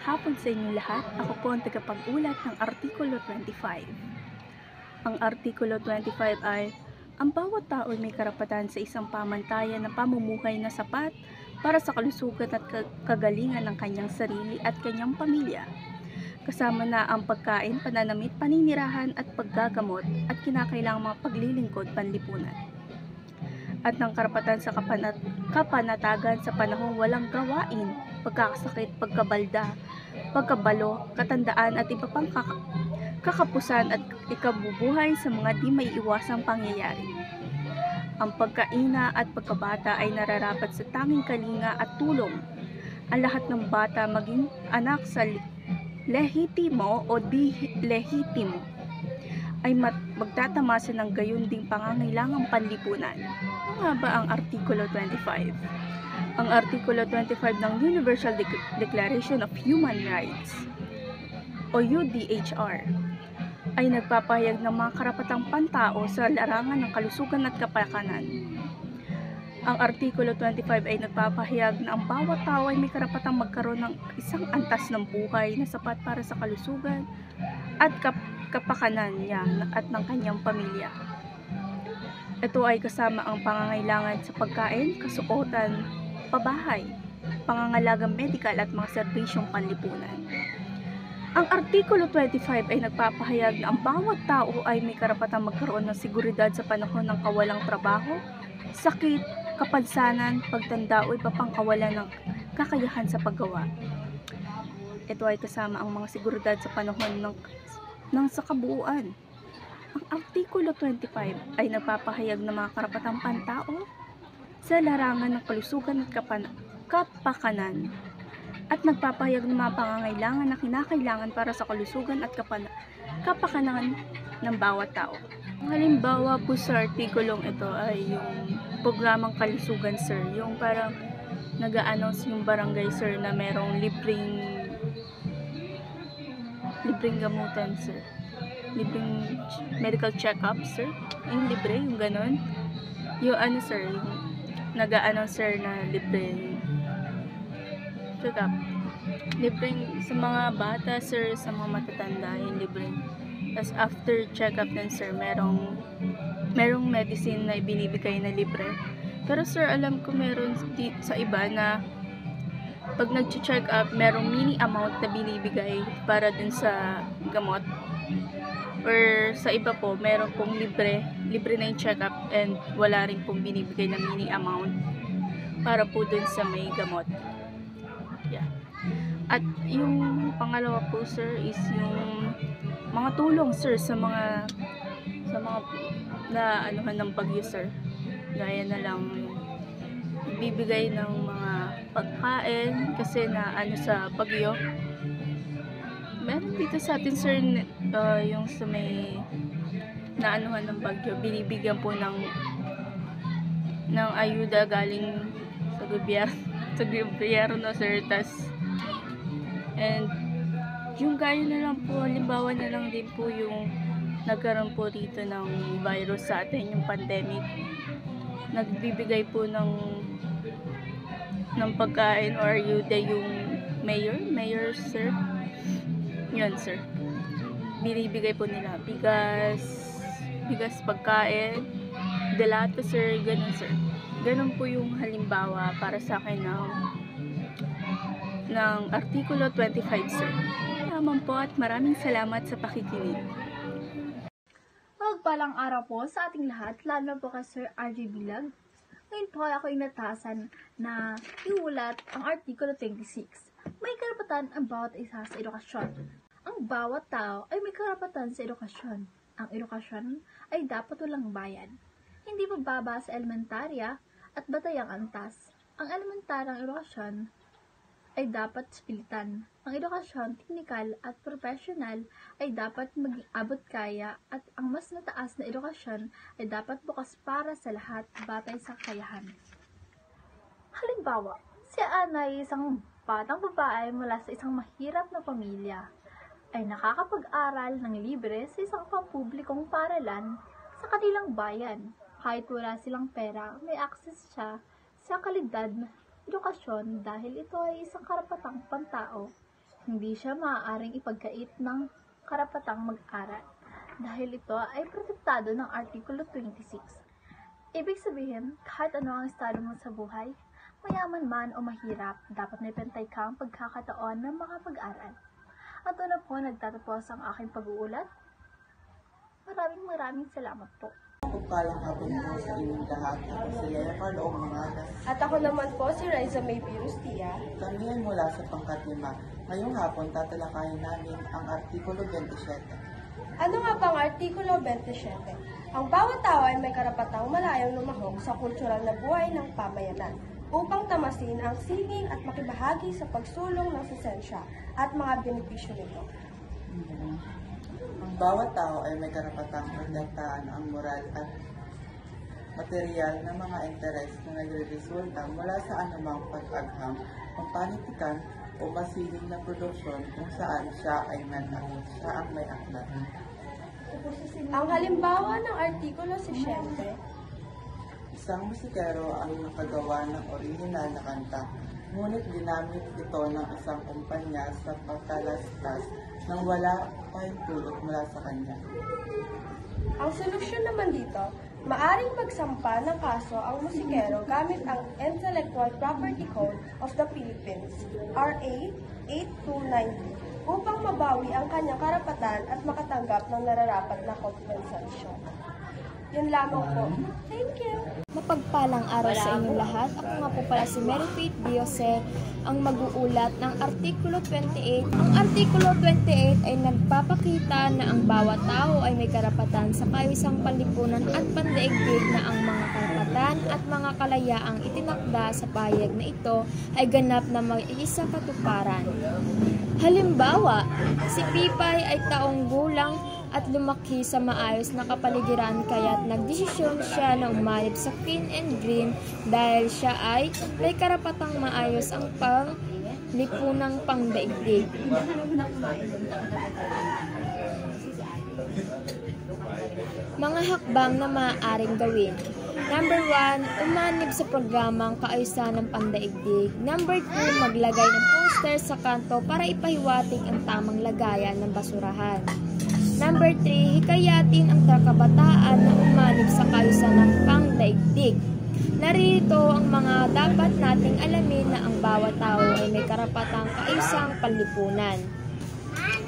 hapon sa inyong lahat. Ako po ang tagapag-ulat ng Artikulo 25. Ang Artikulo 25 ay, ang bawat tao ay may karapatan sa isang pamantayan na pamumuhay na sapat para sa kalusugan at kagalingan ng kanyang sarili at kanyang pamilya. Kasama na ang pagkain, pananamit, paninirahan at paggagamot at kinakailangang mga paglilingkod panlipunan. At ng karapatan sa kapanatagan sa panahong walang gawain, pagkakasakit, pagkabalda, pagkabalo, katandaan at iba pang kakapusan at ikabubuhay sa mga di maiiwasang pangyayari. Ang pagkaina at pagkabata ay nararapat sa tanging kalinga at tulong. Ang lahat ng bata, maging anak sa lehitimo o di lehitimo, ay magtatamasa ng gayon ding pangangailangang panlipunan. Ano nga ba ang Artikulo 25? Ang Artikulo 25 ng Universal Declaration of Human Rights o UDHR ay nagpapahayag ng mga karapatang pantao sa larangan ng kalusugan at kapakanan. Ang Artikulo 25 ay nagpapahayag na ang bawat tao ay may karapatang magkaroon ng isang antas ng buhay na sapat para sa kalusugan at kapakanan niya at ng kanyang pamilya. Ito ay kasama ang pangangailangan sa pagkain, kasuotan, pabahay, pangangalagang medikal at mga serbisyong panlipunan. Ang Artikulo 25 ay nagpapahayag na ang bawat tao ay may karapatang magkaroon ng seguridad sa panahon ng kawalang trabaho, sakit, kapansanan, pagtanda o iba pang kawalan ng kakayahan sa paggawa. Ito ay kasama ang mga seguridad sa panahon ng sa kabuuan. Ang Artikulo 25 ay nagpapahayag ng mga karapatang pantao sa larangan ng kalusugan at kapakanan at nagpapahayag ng mga pangangailangan na kinakailangan para sa kalusugan at kapakanan ng bawat tao. Halimbawa po sa artikulong ito ay yung programang kalusugan, sir. Yung parang nag-a-announce yung barangay, sir, na merong libreng gamutan, sir. Libreng medical check-up, sir. Yung libre, yung ganon. Yung ano, sir, yung nag-a-announce, sir, na libreng check-up. Libreng sa mga bata, sir, sa mga matatanda, yung libreng. Tapos after check-up din, sir, merong medicine na ibinibigay na libre. Pero sir, alam ko meron sa iba na pag nag-check up, merong mini amount na binibigay para dun sa gamot. Or sa iba po, meron pong libre na yung check-up and wala rin pong binibigay na mini amount para po dun sa may gamot. Yeah. At yung pangalawa po, sir, is yung mga tulong, sir, sa mga na anuhan ng bagyo, sir. Gaya na lang bibigay ng mga pagkain kasi na ano sa bagyo. Meron dito sa atin, sir, yung sa may naanuhan ng bagyo, binibigyan po ng ayuda galing sa gobyerno, sir. And yung gaya na lang po, halimbawa na lang din po yung nagkaroon po dito ng virus sa atin, yung pandemic. Nagbibigay po ng pagkain or ayuda yung mayor, sir. Yun, sir. Binibigay po nila bigas, pagkain, delata, sir, ganun, sir. Ganun po yung halimbawa para sa akin ng Artikulo 25, sir. Salamat po at maraming salamat sa pakikinig. Magpalang araw po sa ating lahat, lalo po kay Sir RJ Bilag. Ngayon po ay ako inatasan na iulat ang Artikulo 26. May karapatan ang bawat isa sa edukasyon. Ang bawat tao ay may karapatan sa edukasyon. Ang edukasyon ay dapat walang bayad. Hindi mababa sa elementarya at batayang antas. Ang elementaryang edukasyon ay dapat pilitan. Ang edukasyon, teknikal at profesional ay dapat maging abot kaya at ang mas mataas na edukasyon ay dapat bukas para sa lahat batay sa kakayahan. Halimbawa, si Ana ay isang batang babae mula sa isang mahirap na pamilya ay nakakapag-aral ng libre sa isang pampublikong paaralan sa kanilang bayan. Kahit wala silang pera, may access siya sa kalidad na edukasyon dahil ito ay isang karapatang pantao Hindi siya maaaring ipagkait ng karapatang mag-aral dahil ito ay protektado ng Artikulo 26. Ibig sabihin, kahit ano ang estado mo sa buhay, mayaman man o mahirap, dapat may pantay kang pagkakataon na makapag-aral. At doon na po nagtatapos ang aking pag-uulat. Maraming salamat po. Pagpalang hapon po sa inyong lahat. Ako si Lea Carlo Mangalas. At ako naman po si Riza May Pirustia. Kami ay mula sa pangkat 5. Ngayong hapon tatalakayin namin ang Artikulo 27. Ano nga ba ang Artikulo 27? Ang bawat tao ay may karapatang malayang lumahok sa kultural na buhay ng pamayanan upang tamasin ang sining at makibahagi sa pagsulong ng susensya at mga benepisyo nito. Ang bawat tao ay may karapatang protektahan ang moral at material na mga interes na nagre-resulta mula sa anumang pag-agham, pampanitikan o masining na produksyon kung saan siya ang may aklat. Ang halimbawa ng Artikulo 27, Isang musikero ang nakagawa ng orihinal na kanta, ngunit ginamit ito ng isang kumpanya sa pagtalastas nang wala pahintulot mula sa kanya. ang solusyon naman dito, maaring magsampa ng kaso ang musikero gamit ang Intellectual Property Code of the Philippines, RA 8290, upang mabawi ang kanyang karapatan at makatanggap ng nararapat na kompensasyon. Yun lamang po. Thank you! Mapagpalang araw sa inyong lahat. Ako nga po pala si Mary Faith Diose, ang mag-uulat ng Artikulo 28. Ang Artikulo 28 ay nagpapakita na ang bawat tao ay may karapatan sa kaayusang panlipunan at pandaigdig na ang mga karapatan at mga kalayaang itinakda sa pahayag na ito ay ganap na mag-iisa katuparan. Halimbawa, si Pipay ay taong gulang at lumaki sa maayos na kapaligiran kaya't nagdesisyon siya na umalip sa Clean and Green dahil siya ay may karapatang maayos ang panglipunang pangdaigdig. Mga hakbang na maaaring gawin. Number 1, umanib sa programang kaayusan ng pandaigdig. Number 2, maglagay ng poster sa kanto para ipahiwatig ang tamang lagayan ng basurahan. Number 3, hikayatin ang kabataan na umanib sa kaayusan ng pangdaigdig. Narito ang mga dapat nating alamin na ang bawat tao ay may karapatang kaayusang panlipunan.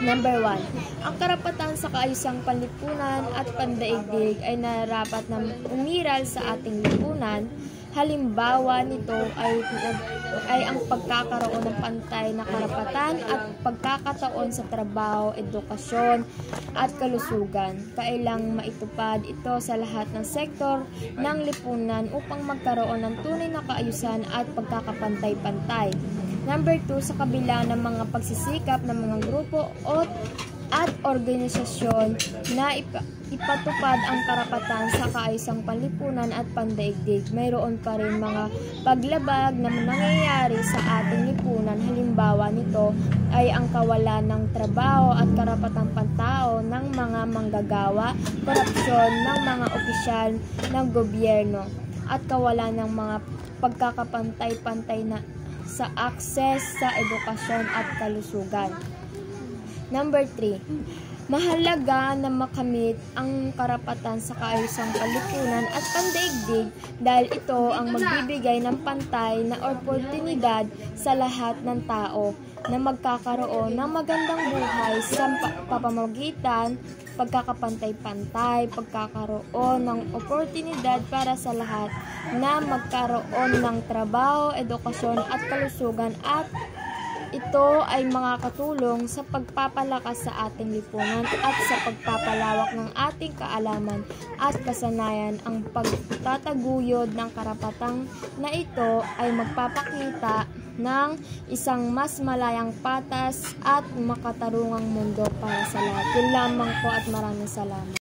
Number 1, ang karapatan sa kaayusang panlipunan at pandaigdig ay nararapat na umiral sa ating lipunan. Halimbawa nito ay ang pagkakaroon ng pantay na karapatan at pagkakataon sa trabaho, edukasyon at kalusugan. Kailang maitupad ito sa lahat ng sektor ng lipunan upang magkaroon ng tunay na kaayusan at pagkakapantay-pantay. Number 2, sa kabila ng mga pagsisikap ng mga grupo at organisasyon na ipatupad ang karapatan sa kaayusang panlipunan at pandaigdig, mayroon pa rin mga paglabag na nangyayari sa ating lipunan. Halimbawa nito ay ang kawalan ng trabaho at karapatang pantao ng mga manggagawa, korupsyon ng mga opisyal ng gobyerno, at kawalan ng mga pagkakapantay-pantay na sa akses sa edukasyon at kalusugan. Number 3, mahalaga na makamit ang karapatan sa kaayusang panlipunan at pandaigdig dahil ito ang magbibigay ng pantay na oportunidad sa lahat ng tao na magkakaroon ng magandang buhay sa pamamagitan pagkakapantay-pantay, pagkakaroon ng oportunidad para sa lahat na magkaroon ng trabaho, edukasyon at kalusugan, at ito ay makakatulong sa pagpapalakas sa ating lipunan at sa pagpapalawak ng ating kaalaman at kasanayan. Ang pagtataguyod ng karapatang na ito ay magpapakita ng isang mas malayang patas at makatarungang mundo para sa lahat. Yun lamang po at maraming salamat.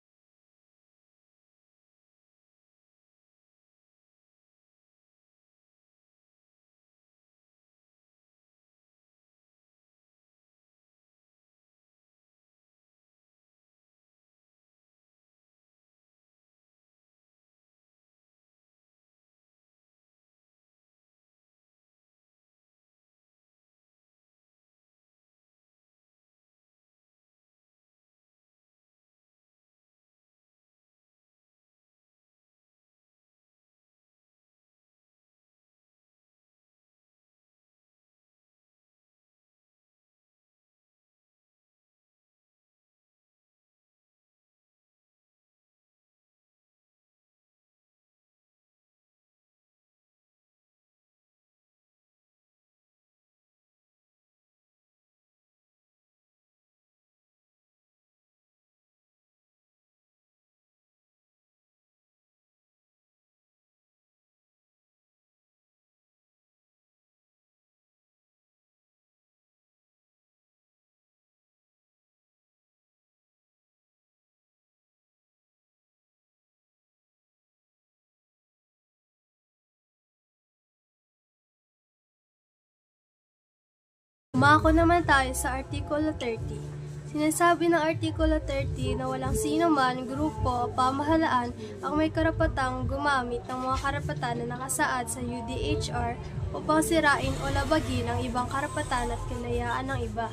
Umako naman tayo sa Artikulo 30. Sinasabi ng Artikulo 30 na walang sino man, grupo o pamahalaan ang may karapatang gumamit ng mga karapatan na nakasaad sa UDHR upang sirain o labagin ang ibang karapatan at kalayaan ng iba.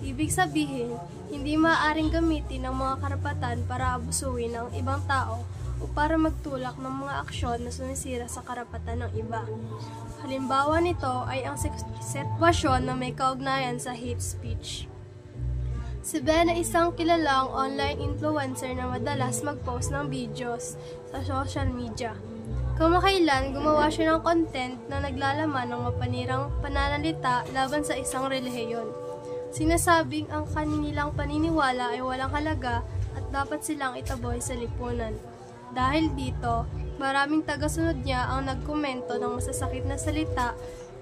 Ibig sabihin, hindi maaaring gamitin ang mga karapatan para abusuin ang ibang tao o para magtulak ng mga aksyon na sumisira sa karapatan ng iba. Halimbawa nito ay ang sitwasyon na may kaugnayan sa hate speech. Si Ben ay isang kilalang online influencer na madalas mag-post ng videos sa social media. Kamakailan, gumawa siya ng content na naglalaman ng mapanirang pananalita laban sa isang relihiyon. Sinasabing ang kanilang paniniwala ay walang halaga at dapat silang itaboy sa lipunan. Dahil dito, maraming tagasunod niya ang nagkomento ng masasakit na salita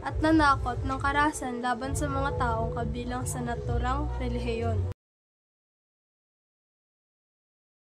at nanakot ng karahasan laban sa mga taong kabilang sa naturang relihiyon.